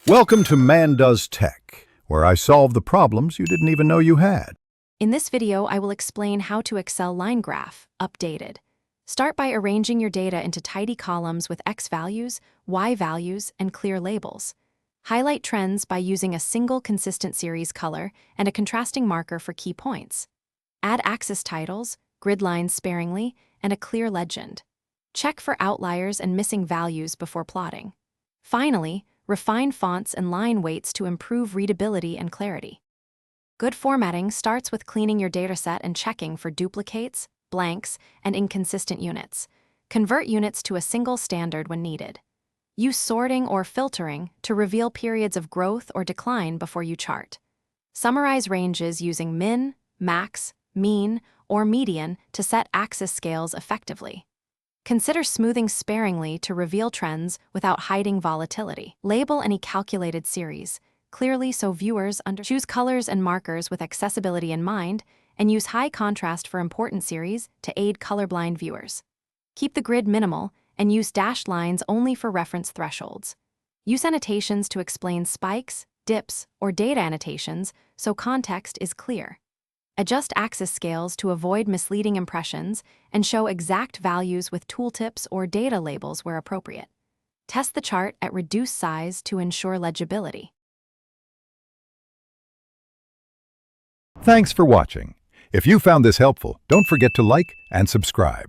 Welcome to Man Does Tech, where I solve the problems you didn't even know you had. In this video, I will explain how to Excel line graph, updated. Start by arranging your data into tidy columns with X values, Y values, and clear labels. Highlight trends by using a single consistent series color and a contrasting marker for key points. Add axis titles, grid lines sparingly, and a clear legend. Check for outliers and missing values before plotting. Finally, refine fonts and line weights to improve readability and clarity. Good formatting starts with cleaning your dataset and checking for duplicates, blanks, and inconsistent units. Convert units to a single standard when needed. Use sorting or filtering to reveal periods of growth or decline before you chart. Summarize ranges using min, max, mean, or median to set axis scales effectively. Consider smoothing sparingly to reveal trends without hiding volatility. Label any calculated series clearly so viewers choose colors and markers with accessibility in mind, and use high contrast for important series to aid colorblind viewers. Keep the grid minimal and use dashed lines only for reference thresholds. Use annotations to explain spikes, dips, or data annotations so context is clear. Adjust axis scales to avoid misleading impressions and show exact values with tooltips or data labels where appropriate. Test the chart at reduced size to ensure legibility. Thanks for watching. If you found this helpful, don't forget to like and subscribe.